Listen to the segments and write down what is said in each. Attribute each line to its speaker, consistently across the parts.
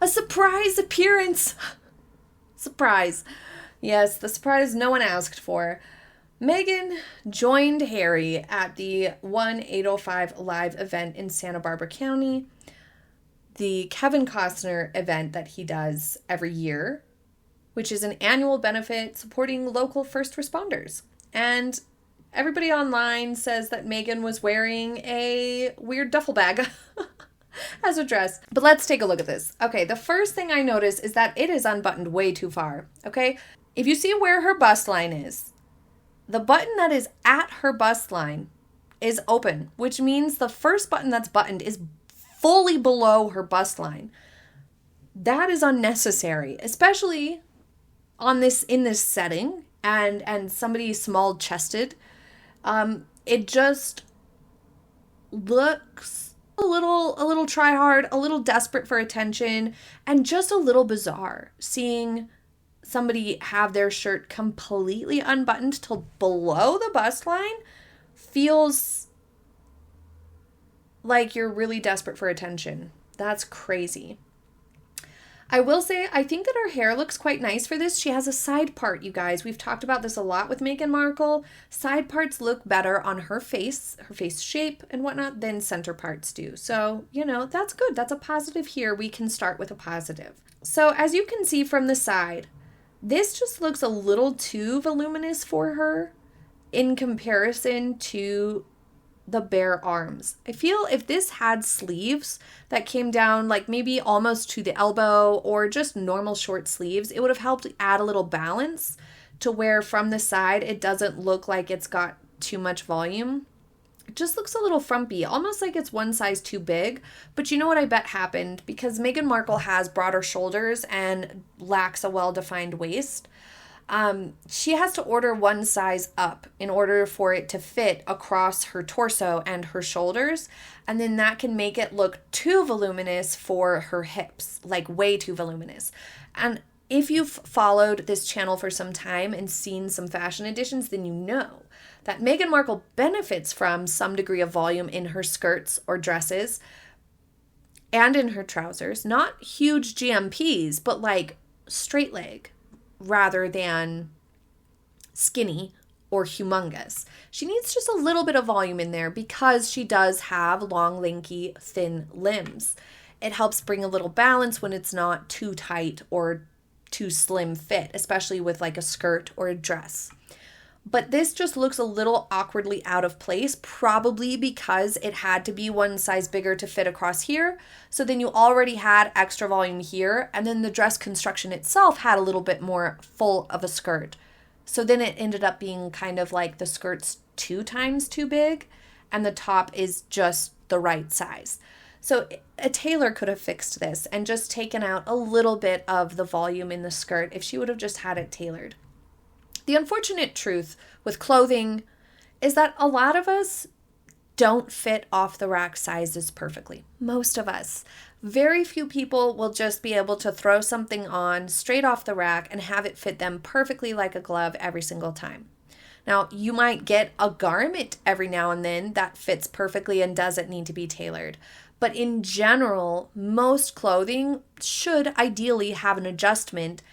Speaker 1: A surprise appearance. Surprise. Yes, the surprise no one asked for. Meghan joined Harry at the 1805 Live event in Santa Barbara County, the Kevin Costner event that he does every year, which is an annual benefit supporting local first responders. And everybody online says that Meghan was wearing a weird duffel bag as a dress. But let's take a look at this. Okay, the first thing I notice is that it is unbuttoned way too far. Okay, if you see where her bust line is, the button that is at her bust line is open, which means the first button that's buttoned is fully below her bust line. That is unnecessary, especially in this setting and somebody small chested. It just looks a little try hard, a little desperate for attention, and just a little bizarre seeing somebody have their shirt completely unbuttoned till below the bust line. Feels like you're really desperate for attention. That's crazy. I will say, I think that her hair looks quite nice for this. She has a side part, you guys. We've talked about this a lot with Meghan Markle. Side parts look better on her face shape and whatnot, than center parts do. So, that's good. That's a positive here. We can start with a positive. So, as you can see from the side, this just looks a little too voluminous for her in comparison to the bare arms. I feel if this had sleeves that came down like maybe almost to the elbow or just normal short sleeves, it would have helped add a little balance to where from the side it doesn't look like it's got too much volume. It just looks a little frumpy, almost like it's one size too big. But you know what I bet happened? Because Meghan Markle has broader shoulders and lacks a well-defined waist. She has to order one size up in order for it to fit across her torso and her shoulders. And then that can make it look too voluminous for her hips, like way too voluminous. And if you've followed this channel for some time and seen some fashion editions, then you know that Meghan Markle benefits from some degree of volume in her skirts or dresses and in her trousers. Not huge GMPs, but like straight leg rather than skinny or humongous. She needs just a little bit of volume in there because she does have long, lanky, thin limbs. It helps bring a little balance when it's not too tight or too slim fit, especially with like a skirt or a dress. But this just looks a little awkwardly out of place, probably because it had to be one size bigger to fit across here. So then you already had extra volume here, and then the dress construction itself had a little bit more full of a skirt. So then it ended up being kind of like the skirt's 2 times too big, and the top is just the right size. So a tailor could have fixed this and just taken out a little bit of the volume in the skirt if she would have just had it tailored. The unfortunate truth with clothing is that a lot of us don't fit off the rack sizes perfectly. Most of us. Very few people will just be able to throw something on straight off the rack and have it fit them perfectly like a glove every single time. Now, you might get a garment every now and then that fits perfectly and doesn't need to be tailored. But in general, most clothing should ideally have an adjustment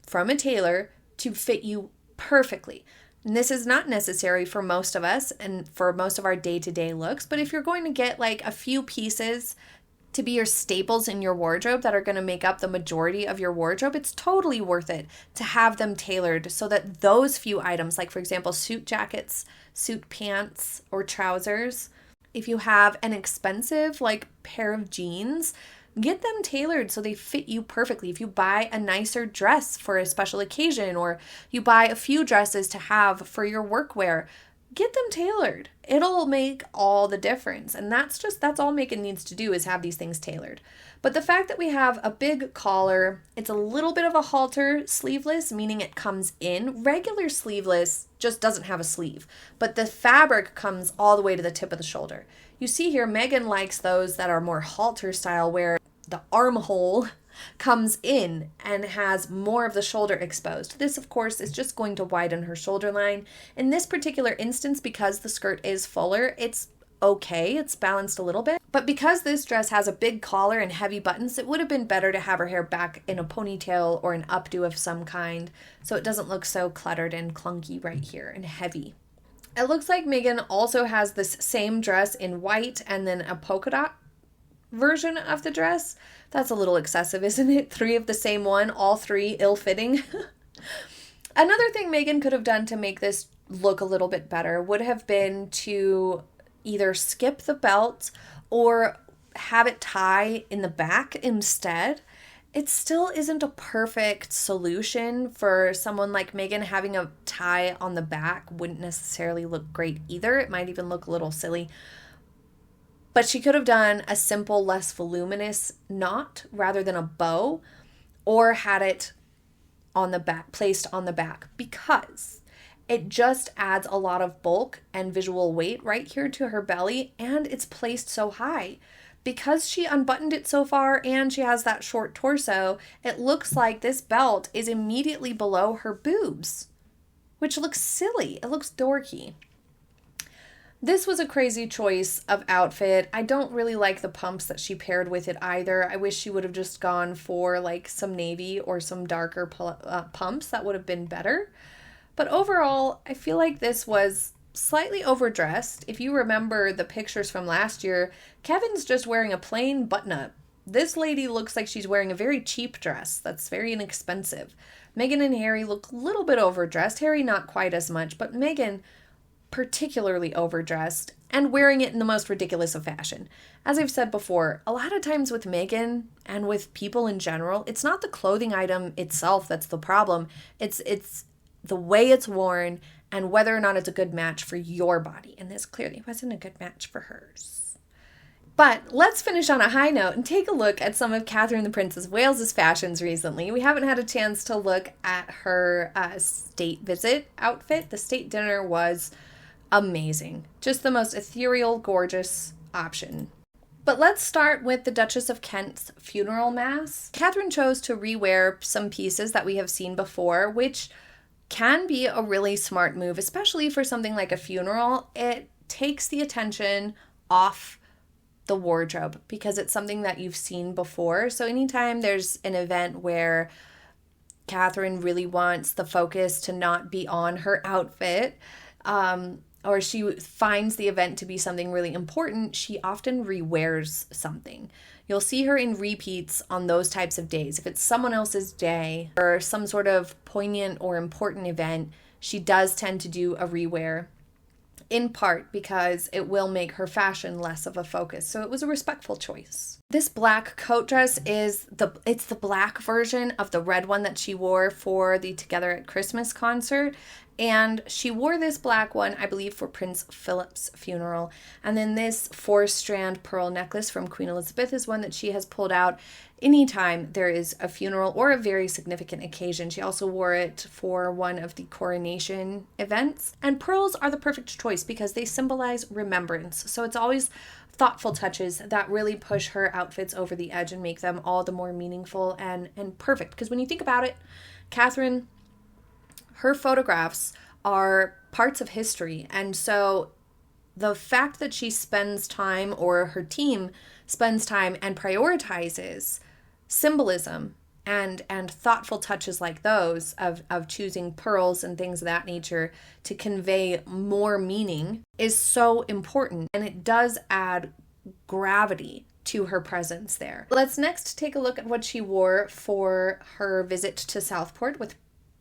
Speaker 1: from a tailor to fit you perfectly. And this is not necessary for most of us and for most of our day-to-day looks, but if you're going to get like a few pieces to be your staples in your wardrobe that are going to make up the majority of your wardrobe, it's totally worth it to have them tailored so that those few items, like for example, suit jackets, suit pants, or trousers, if you have an expensive like pair of jeans, get them tailored so they fit you perfectly. If you buy a nicer dress for a special occasion, or you buy a few dresses to have for your workwear, get them tailored. It'll make all the difference. And that's all Meghan needs to do is have these things tailored. But the fact that we have a big collar, it's a little bit of a halter sleeveless, meaning it comes in. Regular sleeveless just doesn't have a sleeve, but the fabric comes all the way to the tip of the shoulder. You see here, Meghan likes those that are more halter style, where the armhole comes in and has more of the shoulder exposed. This, of course, is just going to widen her shoulder line. In this particular instance, because the skirt is fuller, it's okay. It's balanced a little bit. But because this dress has a big collar and heavy buttons, it would have been better to have her hair back in a ponytail or an updo of some kind, so it doesn't look so cluttered and clunky right here and heavy. It looks like Meghan also has this same dress in white and then a polka dot version of the dress. That's a little excessive, isn't it? 3 of the same one, all 3 ill-fitting. Another thing Meghan could have done to make this look a little bit better would have been to either skip the belt or have it tie in the back instead. It still isn't a perfect solution for someone like Meghan. Having a tie on the back wouldn't necessarily look great either. It might even look a little silly. But she could have done a simple, less voluminous knot rather than a bow, or had it on the back, placed on the back, because it just adds a lot of bulk and visual weight right here to her belly, and it's placed so high. Because she unbuttoned it so far and she has that short torso, it looks like this belt is immediately below her boobs, which looks silly. It looks dorky. This was a crazy choice of outfit. I don't really like the pumps that she paired with it either. I wish she would have just gone for like some navy or some darker pumps. That would have been better. But overall, I feel like this was slightly overdressed. If you remember the pictures from last year, Kevin's just wearing a plain button-up. This lady looks like she's wearing a very cheap dress that's very inexpensive. Meghan and Harry look a little bit overdressed. Harry not quite as much, but Meghan particularly overdressed and wearing it in the most ridiculous of fashion. As I've said before, a lot of times with Meghan and with people in general, it's not the clothing item itself that's the problem. It's the way it's worn and whether or not it's a good match for your body. And this clearly wasn't a good match for hers. But let's finish on a high note and take a look at some of Catherine the Princess of Wales's fashions recently. We haven't had a chance to look at her state visit outfit. The state dinner was amazing. Just the most ethereal, gorgeous option. But let's start with the Duchess of Kent's funeral mass. Catherine chose to rewear some pieces that we have seen before, which can be a really smart move, especially for something like a funeral. It takes the attention off the wardrobe because it's something that you've seen before. So anytime there's an event where Catherine really wants the focus to not be on her outfit, or she finds the event to be something really important, she often rewears something. You'll see her in repeats on those types of days. If it's someone else's day or some sort of poignant or important event, she does tend to do a rewear, in part because it will make her fashion less of a focus. So it was a respectful choice. This black coat dress is it's the black version of the red one that she wore for the Together at Christmas concert. And she wore this black one, I believe, for Prince Philip's funeral. And then this 4-strand pearl necklace from Queen Elizabeth is one that she has pulled out anytime there is a funeral or a very significant occasion. She also wore it for one of the coronation events. And pearls are the perfect choice because they symbolize remembrance. So it's always thoughtful touches that really push her outfits over the edge and make them all the more meaningful and perfect. Because when you think about it, Catherine, her photographs are parts of history. And so the fact that she spends time, or her team spends time and prioritizes symbolism and thoughtful touches like those of choosing pearls and things of that nature to convey more meaning is so important. And it does add gravity to her presence there. Let's next take a look at what she wore for her visit to Southport with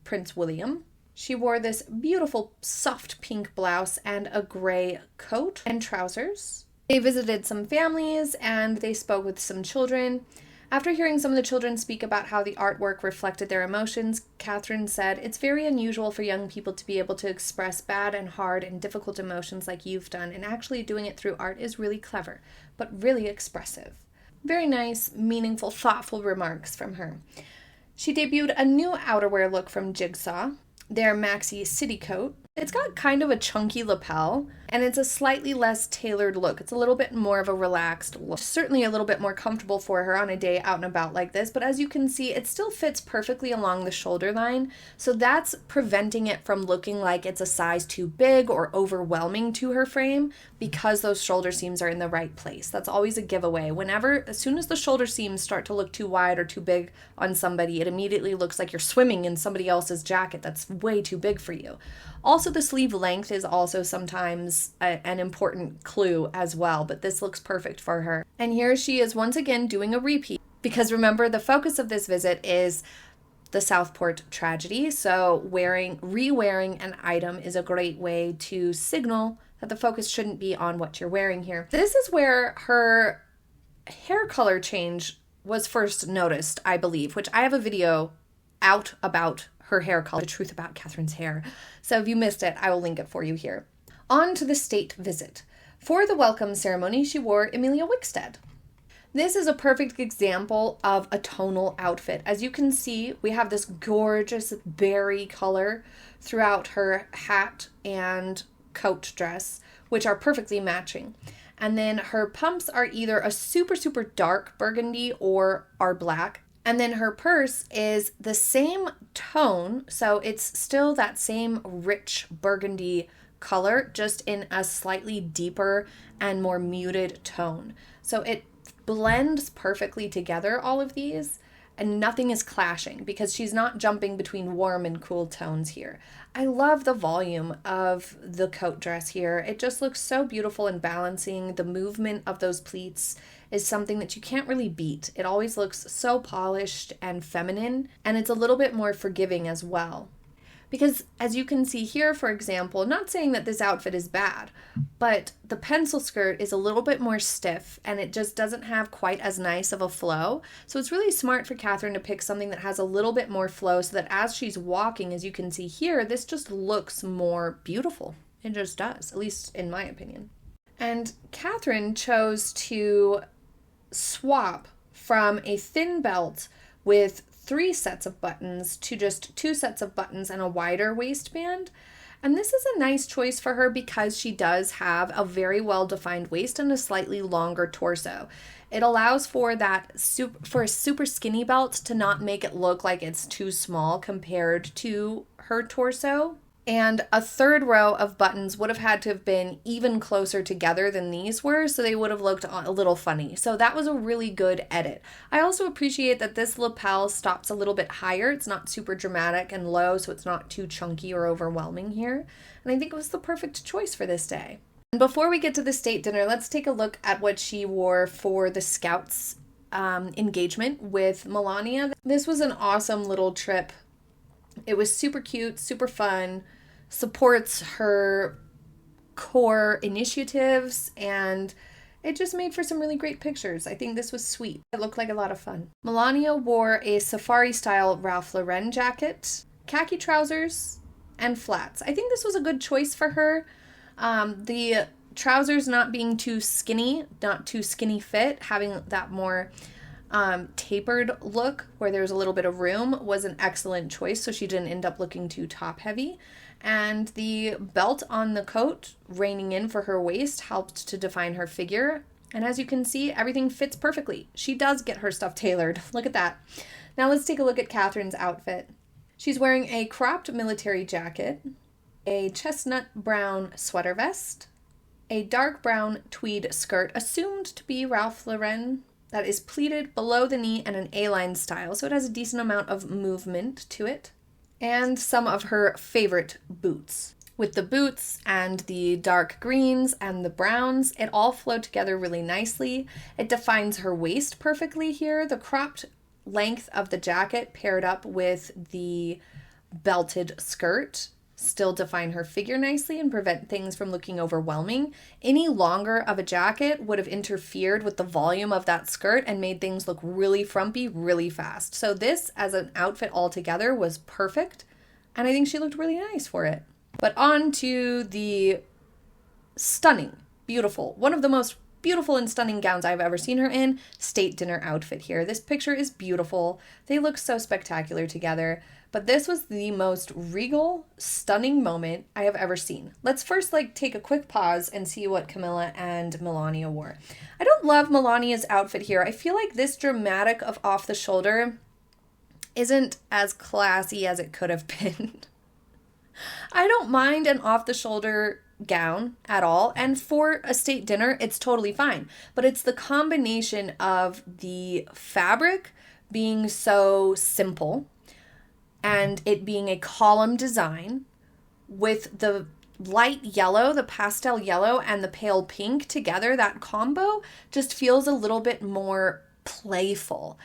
Speaker 1: Prince William. She wore this beautiful soft pink blouse and a gray coat and trousers. They visited some families and they spoke with some children. After hearing some of the children speak about how the artwork reflected their emotions, Catherine said, "It's very unusual for young people to be able to express bad and hard and difficult emotions like you've done, and actually doing it through art is really clever, but really expressive." Very nice, meaningful, thoughtful remarks from her. She debuted a new outerwear look from Jigsaw, their maxi city coat. It's got kind of a chunky lapel, And it's a slightly less tailored look. It's a little bit more of a relaxed look. Certainly a little bit more comfortable for her on a day out and about like this, but as you can see, it still fits perfectly along the shoulder line. So that's preventing it from looking like it's a size too big or overwhelming to her frame because those shoulder seams are in the right place. That's always a giveaway. As soon as the shoulder seams start to look too wide or too big on somebody, it immediately looks like you're swimming in somebody else's jacket that's way too big for you. Also, the sleeve length is also sometimes an important clue as well, but this looks perfect for her. And here she is once again doing a repeat, because remember, the focus of this visit is the Southport tragedy, so re-wearing an item is a great way to signal that the focus shouldn't be on what you're wearing here. This is where her hair color change was first noticed, I believe, which I have a video out about her hair color, the truth about Catherine's hair. So if you missed it, I will link it for you here. On to the state visit. For the welcome ceremony, she wore Emilia Wickstead. This is a perfect example of a tonal outfit. As you can see, we have this gorgeous berry color throughout her hat and coat dress, which are perfectly matching. And then her pumps are either a super, super dark burgundy or are black. And then her purse is the same tone, so it's still that same rich burgundy color, just in a slightly deeper and more muted tone. So it blends perfectly together, all of these, and nothing is clashing because she's not jumping between warm and cool tones here. I love the volume of the coat dress here. It just looks so beautiful and balancing. The movement of those pleats is something that you can't really beat. It always looks so polished and feminine, and it's a little bit more forgiving as well. Because as you can see here, for example, not saying that this outfit is bad, but the pencil skirt is a little bit more stiff and it just doesn't have quite as nice of a flow. So it's really smart for Catherine to pick something that has a little bit more flow so that as she's walking, as you can see here, this just looks more beautiful. It just does, at least in my opinion. And Catherine chose to swap from a thin belt with 3 sets of buttons to just 2 sets of buttons and a wider waistband. And this is a nice choice for her because she does have a very well-defined waist and a slightly longer torso. It allows for a super skinny belt to not make it look like it's too small compared to her torso. And a third row of buttons would have had to have been even closer together than these were, so they would have looked a little funny. So that was a really good edit. I also appreciate that this lapel stops a little bit higher. It's not super dramatic and low, so it's not too chunky or overwhelming here. And I think it was the perfect choice for this day. And before we get to the state dinner, let's take a look at what she wore for the Scouts engagement with Melania. This was an awesome little trip. It was super cute, super fun, supports her core initiatives, and it just made for some really great pictures. I think this was sweet. It looked like a lot of fun. Melania wore a safari-style Ralph Lauren jacket, khaki trousers, and flats. I think this was a good choice for her. The trousers not being too skinny, not too skinny fit, having that more tapered look where there's a little bit of room was an excellent choice, so she didn't end up looking too top heavy. And the belt on the coat reining in for her waist helped to define her figure. And as you can see, everything fits perfectly. She does get her stuff tailored. Look at that. Now let's take a look at Catherine's outfit. She's wearing a cropped military jacket, a chestnut brown sweater vest, a dark brown tweed skirt, assumed to be Ralph Lauren, that is pleated below the knee and an A-line style, so it has a decent amount of movement to it. And some of her favorite boots. With the boots and the dark greens and the browns, it all flowed together really nicely. It defines her waist perfectly here. The cropped length of the jacket paired up with the belted skirt still define her figure nicely and prevent things from looking overwhelming. Any longer of a jacket would have interfered with the volume of that skirt and made things look really frumpy really fast. So this as an outfit altogether was perfect, and I think she looked really nice for it. But on to the stunning, beautiful, one of the most beautiful and stunning gowns I've ever seen her in. State dinner outfit here. This picture is beautiful. They look so spectacular together. But this was the most regal, stunning moment I have ever seen. Let's first take a quick pause and see what Camilla and Melania wore. I don't love Melania's outfit here. I feel like this dramatic of off the shoulder isn't as classy as it could have been. I don't mind an off the shoulder gown at all, and for a state dinner it's totally fine, but it's the combination of the fabric being so simple and it being a column design with the light yellow, the pastel yellow, and the pale pink together. That combo just feels a little bit more playful.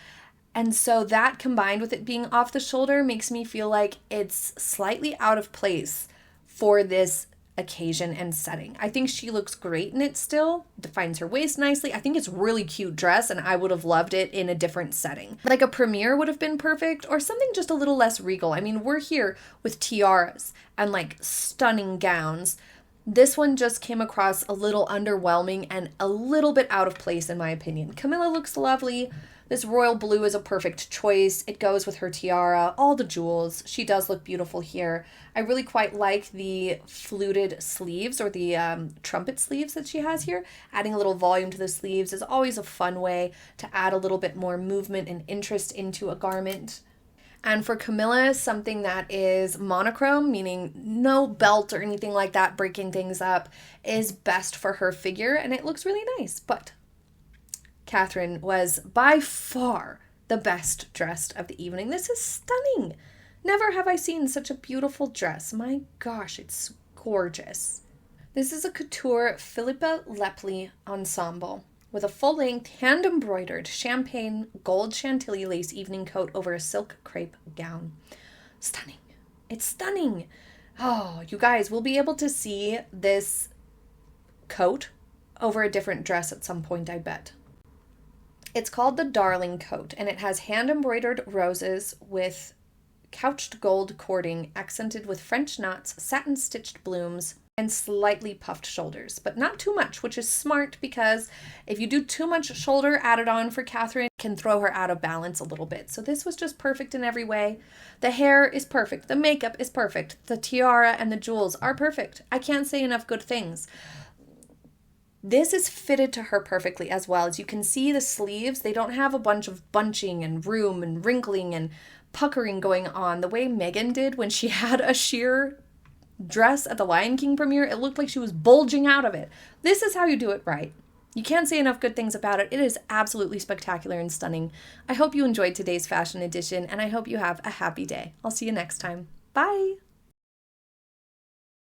Speaker 1: And so that combined with it being off the shoulder makes me feel like it's slightly out of place for this occasion and setting. I think she looks great in it still, defines her waist nicely. I think it's a really cute dress and I would have loved it in a different setting. Like a premiere would have been perfect, or something just a little less regal. I mean, we're here with tiaras and stunning gowns. This one just came across a little underwhelming and a little bit out of place in my opinion. Camilla looks lovely. This royal blue is a perfect choice. It goes with her tiara, all the jewels. She does look beautiful here. I really quite like the fluted sleeves, or the trumpet sleeves that she has here. Adding a little volume to the sleeves is always a fun way to add a little bit more movement and interest into a garment. And for Camilla, something that is monochrome, meaning no belt or anything like that breaking things up, is best for her figure, and it looks really nice. But Catherine was by far the best dressed of the evening. This is stunning. Never have I seen such a beautiful dress. My gosh, it's gorgeous. This is a couture Philippa Lepley ensemble with a full-length hand-embroidered champagne gold chantilly lace evening coat over a silk crepe gown. Stunning. It's stunning. Oh, you guys, we'll be able to see this coat over a different dress at some point, I bet. It's called the Darling Coat, and it has hand-embroidered roses with couched gold cording accented with French knots, satin-stitched blooms, and slightly puffed shoulders, but not too much, which is smart because if you do too much shoulder added on for Catherine, it can throw her out of balance a little bit. So this was just perfect in every way. The hair is perfect. The makeup is perfect. The tiara and the jewels are perfect. I can't say enough good things. This is fitted to her perfectly as well. As you can see, the sleeves, they don't have a bunch of bunching and room and wrinkling and puckering going on the way Meghan did when she had a sheer dress at the Lion King premiere. It looked like she was bulging out of it. This is how you do it right. You can't say enough good things about it. It is absolutely spectacular and stunning. I hope you enjoyed today's fashion edition, and I hope you have a happy day. I'll see you next time. Bye!